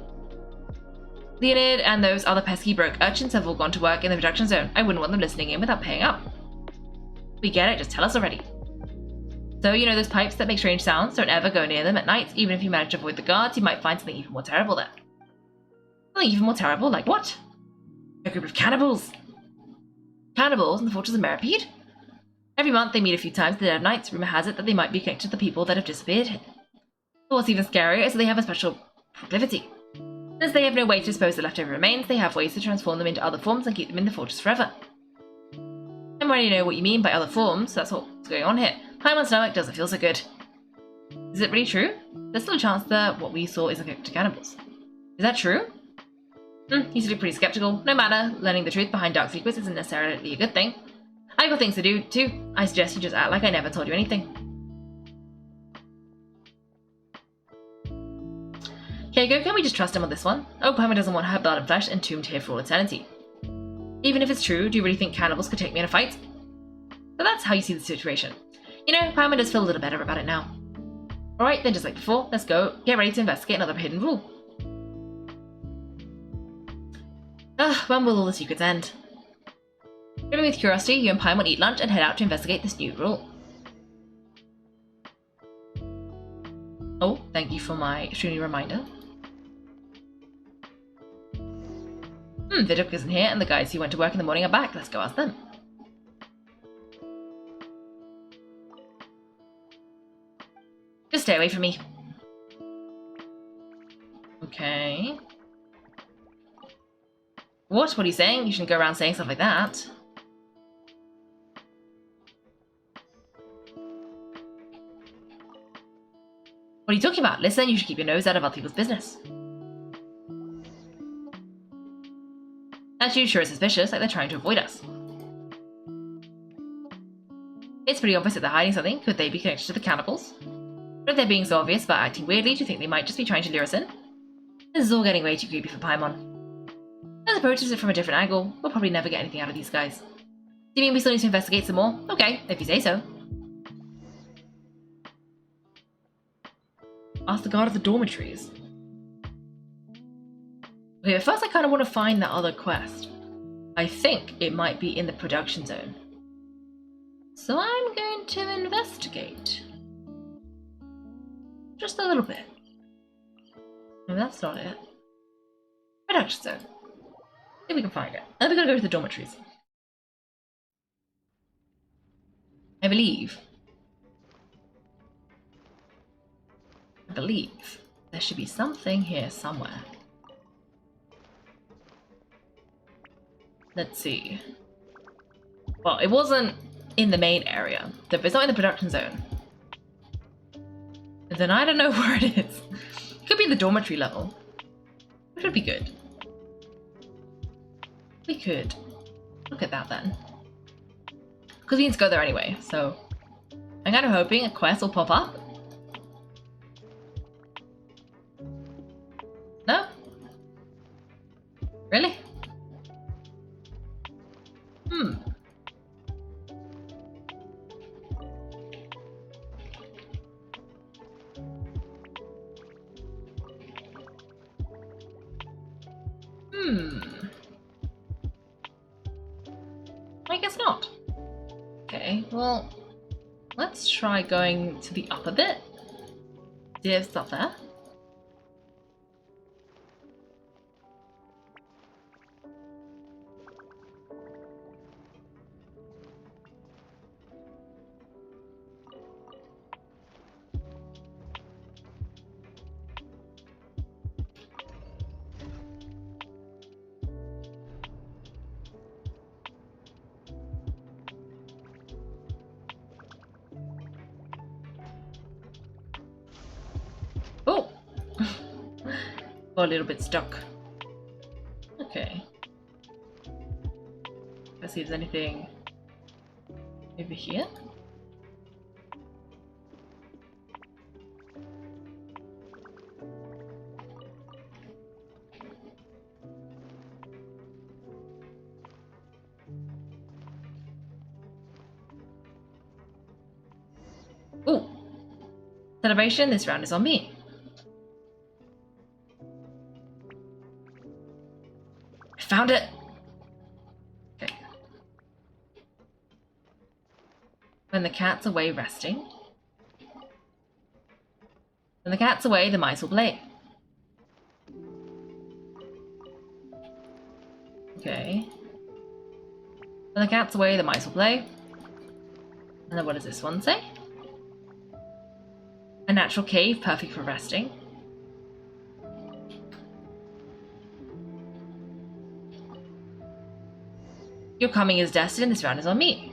Leonid and those other pesky broke urchins have all gone to work in the production zone. I wouldn't want them listening in without paying up. We get it, just tell us already. So, you know those pipes that make strange sounds? Don't ever go near them at night. Even if you manage to avoid the guards, you might find something even more terrible there. Something even more terrible? Like what? A group of cannibals! Cannibals in the Fortress of Meropide? Every month they meet a few times in the dead of night. Rumor has it that they might be connected to the people that have disappeared here. But what's even scarier is that they have a special proclivity. Since they have no way to dispose of the leftover remains, they have ways to transform them into other forms and keep them in the fortress forever. I already know what you mean by other forms, so that's what's going on here. Paimon's stomach doesn't feel so good. Is it really true? There's still a chance that what we saw isn't connected to cannibals. Is that true? He's usually pretty skeptical. No matter, learning the truth behind dark secrets isn't necessarily a good thing. I've got things to do, too. I suggest you just act like I never told you anything. Kaiko, can we just trust him on this one? Oh, Paimon doesn't want her blood and flesh entombed here for all eternity. Even if it's true, do you really think cannibals could take me in a fight? So that's how you see the situation. You know, Paimon does feel a little better about it now. Alright, then just like before, let's go. Get ready to investigate another hidden rule. When will all the secrets end? Driven with curiosity, you and Paimon eat lunch and head out to investigate this new rule. Oh, thank you for my extremely reminder. Vidocq isn't here, and the guys who went to work in the morning are back. Let's go ask them. Just stay away from me. Okay. What? What are you saying? You shouldn't go around saying stuff like that. What are you talking about? Listen, you should keep your nose out of other people's business. Attitude sure is suspicious, like they're trying to avoid us. It's pretty obvious that they're hiding something. Could they be connected to the cannibals? But if they're being so obvious about acting weirdly, do you think they might just be trying to lure us in? This is all getting way too creepy for Paimon. Let's approach it from a different angle. We'll probably never get anything out of these guys. Do you mean we still need to investigate some more? Okay, if you say so. Ask the guard of the dormitories. Okay, but first I kind of want to find that other quest. I think it might be in the production zone. So I'm going to investigate. Just a little bit. No, that's not it. Production zone. See if we can find it. And then we're going to go to the dormitories. I believe there should be something here somewhere. Let's see. Well, it wasn't in the main area. If it's not in the production zone, then I don't know where it is. It could be in the dormitory level, which would be good. We could look at that then. Because we need to go there anyway, so I'm kind of hoping a quest will pop up. No? Really? I guess not. Okay, well, let's try going to the upper bit. Do you have stuff there? Got a little bit stuck. Okay. Let's see if there's anything over here. Ooh! Celebration, this round is on me. I found it! Okay. When the cat's away resting. When the cat's away, the mice will play. Okay. When the cat's away, the mice will play. And then what does this one say? A natural cave, perfect for resting. Your coming is destined, this round is on me.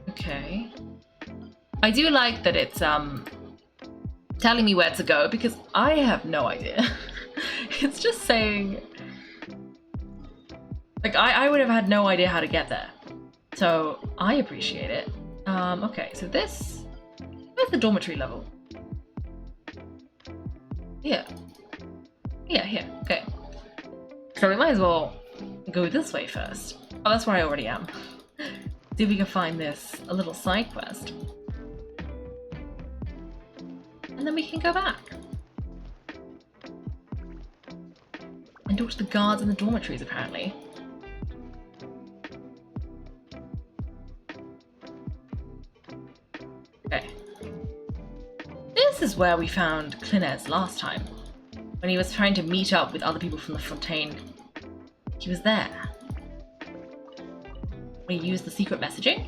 Okay. I do like that it's telling me where to go because I have no idea. It's just saying, like, I would have had no idea how to get there. So I appreciate it. Okay, so this, where's the dormitory level? Here. Yeah, here, okay. So we might as well go this way first. Oh, that's where I already am. See if we can find this, a little side quest. And then we can go back. And talk to the guards in the dormitories, apparently. Okay. This is where we found Clinez last time. When he was trying to meet up with other people from the Fontaine. He was there. We used the secret messaging.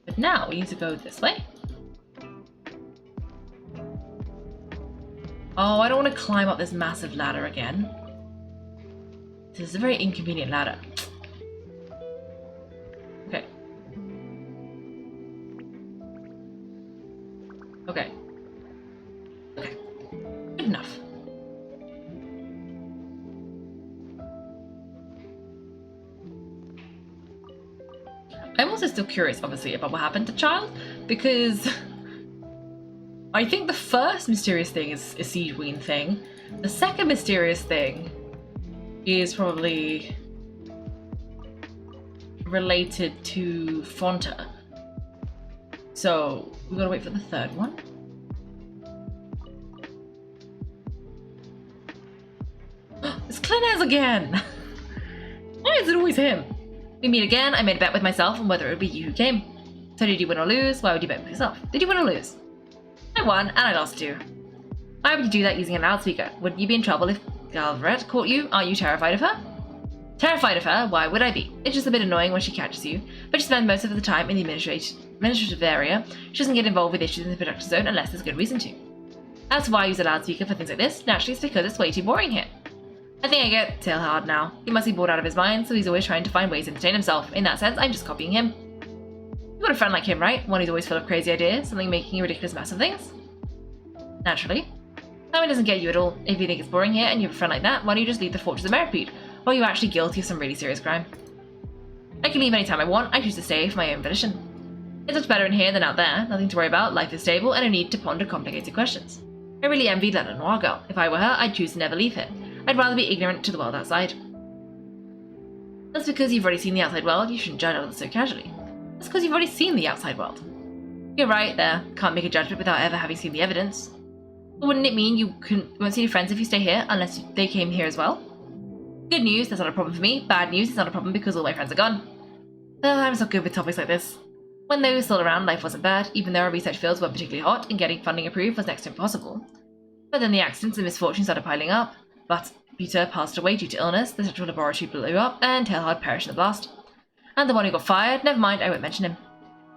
But now we need to go this way. Oh, I don't want to climb up this massive ladder again. This is a very inconvenient ladder. Okay. Okay. Okay. Good enough. I'm also still curious, obviously, about what happened to Child, because I think the first mysterious thing is a Siege Queen thing. The second mysterious thing is probably related to Fonta. So we gotta wait for the third one. It's Clinez again! Why is it always him? We meet again. I made a bet with myself on whether it would be you who came. So did you win or lose? Why would you bet with yourself? Did you win or lose? I won, and I lost too. Why would you do that using a loudspeaker? Wouldn't you be in trouble if Galvret caught you? Aren't you terrified of her? Terrified of her? Why would I be? It's just a bit annoying when she catches you, but she spends most of the time in the administrative area. She doesn't get involved with issues in the production zone unless there's good reason to. That's why I use a loudspeaker for things like this. Naturally, it's because it's way too boring here. I think I get Tailhard now. He must be bored out of his mind, so he's always trying to find ways to entertain himself. In that sense, I'm just copying him. You got a friend like him, right? One who's always full of crazy ideas, something making a ridiculous mess of things? Naturally. That doesn't get you at all. If you think it's boring here and you have a friend like that, why don't you just leave the Fortress of Meropide? Or are you actually guilty of some really serious crime? I can leave anytime I want. I choose to stay for my own volition. It's much better in here than out there. Nothing to worry about, life is stable, and no need to ponder complicated questions. I really envy that Lenoir girl. If I were her, I'd choose to never leave here. I'd rather be ignorant to the world outside. That's because you've already seen the outside world, you shouldn't judge others so casually. That's because you've already seen the outside world. You're right there, can't make a judgment without ever having seen the evidence. But wouldn't it mean you won't see your friends if you stay here, unless they came here as well? Good news, that's not a problem for me. Bad news, it's not a problem because all my friends are gone. Well, I'm so good with topics like this. When they were still around, life wasn't bad, even though our research fields weren't particularly hot, and getting funding approved was next to impossible. But then the accidents and misfortunes started piling up. But Peter passed away due to illness, the central laboratory blew up, and Tailhard perished in the blast. And the one who got fired, never mind, I won't mention him.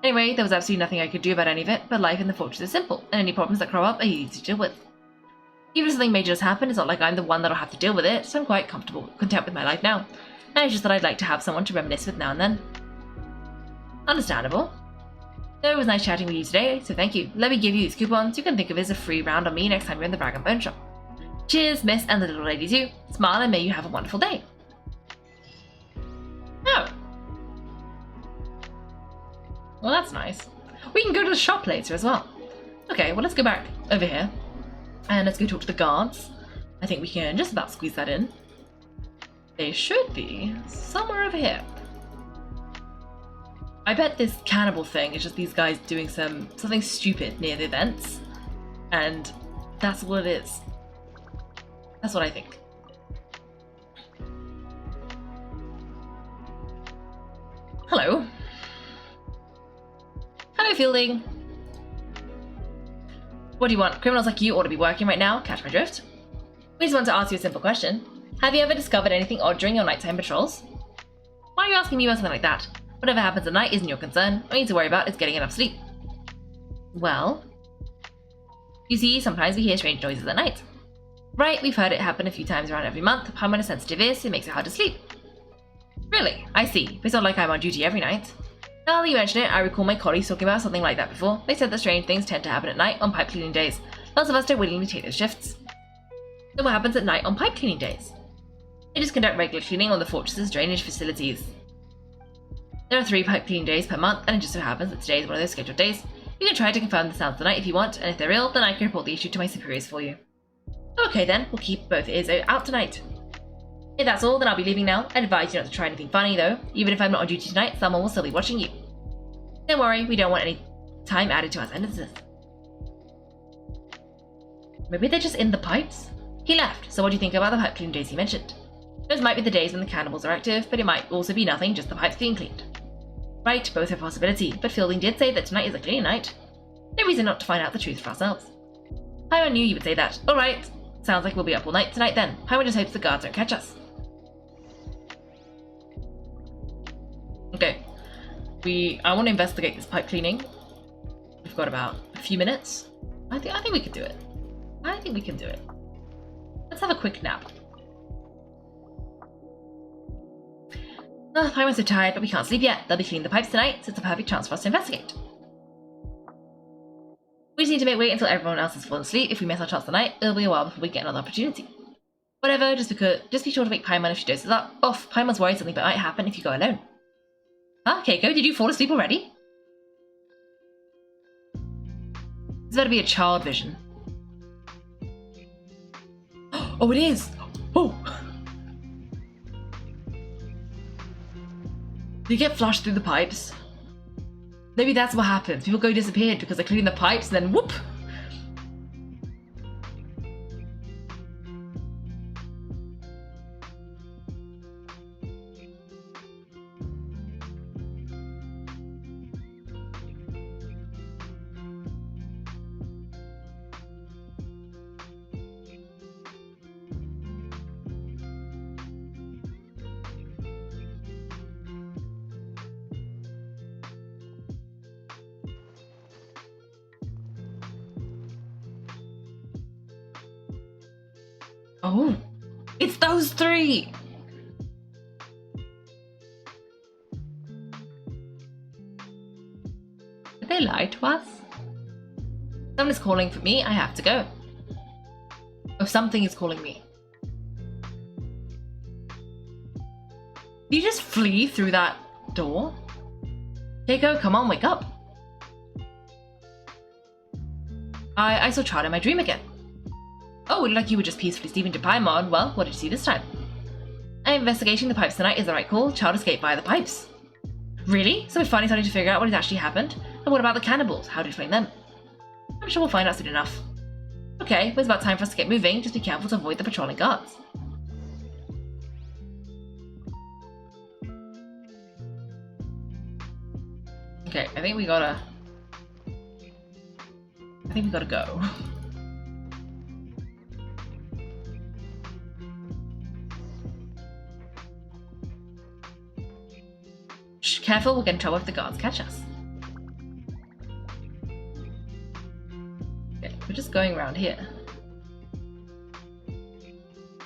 Anyway, there was absolutely nothing I could do about any of it, but life in the fortress is simple, and any problems that crop up are easy to deal with. Even if something major has happened, it's not like I'm the one that'll have to deal with it, so I'm quite content with my life now. I just thought I'd like to have someone to reminisce with now and then. Understandable. So it was nice chatting with you today, so thank you. Let me give you these coupons. You can think of it as a free round on me next time you're in the Rag and Bone shop. Cheers, miss, and the little lady too. Smile and may you have a wonderful day. Oh. Well, that's nice. We can go to the shop later as well. Okay, well, let's go back over here. And let's go talk to the guards. I think we can just about squeeze that in. They should be somewhere over here. I bet this cannibal thing is just these guys doing something stupid near the events. And that's what it is. That's what I think. Hello. Hello, Fielding. What do you want? Criminals like you ought to be working right now. Catch my drift? We just want to ask you a simple question. Have you ever discovered anything odd during your nighttime patrols? Why are you asking me about something like that? Whatever happens at night isn't your concern. All you need to worry about is getting enough sleep. Well, you see, sometimes we hear strange noises at night. Right, we've heard it happen a few times around every month. Paimon is sensitive is, it makes it hard to sleep. Really? I see. But it's not like I'm on duty every night. Now that you mention it, I recall my colleagues talking about something like that before. They said that strange things tend to happen at night on pipe cleaning days. Lots of us don't willingly take those shifts. So what happens at night on pipe cleaning days? They just conduct regular cleaning on the fortress's drainage facilities. There are 3 pipe cleaning days per month, and it just so happens that today is one of those scheduled days. You can try to confirm the sounds of the night if you want, and if they're real, then I can report the issue to my superiors for you. Okay then, we'll keep both ears out tonight. If that's all, then I'll be leaving now. I'd advise you not to try anything funny though. Even if I'm not on duty tonight, someone will still be watching you. Don't worry, we don't want any time added to our sentences. Maybe they're just in the pipes? He left, so what do you think about the pipe cleaning days he mentioned? Those might be the days when the cannibals are active, but it might also be nothing, just the pipes being cleaned. Right, both are a possibility, but Fielding did say that tonight is a clean night. No reason not to find out the truth for ourselves. Paimon knew you would say that. Alright, sounds like we'll be up all night tonight then. Paimon just hopes the guards don't catch us. Okay, I want to investigate this pipe cleaning. We've got about a few minutes. I think we can do it. I think we can do it. Let's have a quick nap. Paimon's so tired, but we can't sleep yet. They'll be cleaning the pipes tonight, so it's a perfect chance for us to investigate. We just need to wait until everyone else has fallen asleep. If we miss our chance tonight, it'll be a while before we get another opportunity. Whatever, just be sure to wake Paimon if she dozes off. Paimon's worried something might happen if you go alone. Huh, Kaiko, did you fall asleep already? It's better be a child vision. Oh, it is! Oh! Did you get flushed through the pipes? Maybe that's what happens. People go disappeared because they're cleaning the pipes and then whoop! Oh, it's those 3! Did they lie to us? Someone is calling for me, I have to go. Oh, something is calling me. Did you just flee through that door? Keiko, come on, wake up. I saw Chad in my dream again. Oh, it looked like you were just peacefully sleeping to Paimon. Well, what did you see this time? I'm investigating the pipes tonight is the right call. Child escaped via the pipes. Really? So we're finally starting to figure out what has actually happened? And what about the cannibals? How to explain them? I'm sure we'll find out soon enough. Okay, well, it's about time for us to get moving. Just be careful to avoid the patrolling guards. Okay, I think we gotta go. Shh, careful, we'll get in trouble if the guards catch us. Okay, we're just going around here.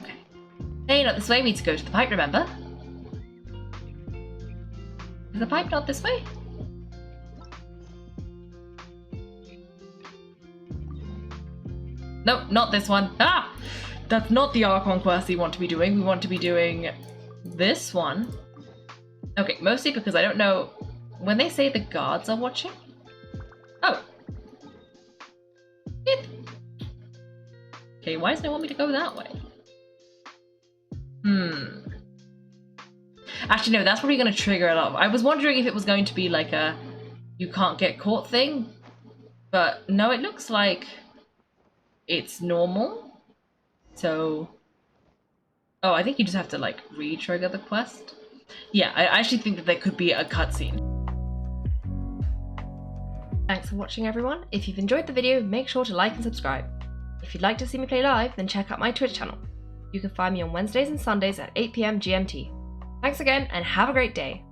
Okay. Hey, not this way, we need to go to the pipe, remember? Is the pipe not this way? Nope, not this one. Ah! That's not the Archon quest we want to be doing. We want to be doing this one. Okay, mostly because I don't know when they say the guards are watching. Oh. Okay, why does it want me to go that way? Actually, no, that's probably going to trigger a lot of... I was wondering if it was going to be like a you can't get caught thing. But no, it looks like it's normal. So... Oh, I think you just have to like re-trigger the quest. Yeah, I actually think that there could be a cutscene. Thanks for watching, everyone. If you've enjoyed the video, make sure to like and subscribe. If you'd like to see me play live, then check out my Twitch channel. You can find me on Wednesdays and Sundays at 8 PM GMT. Thanks again, and have a great day.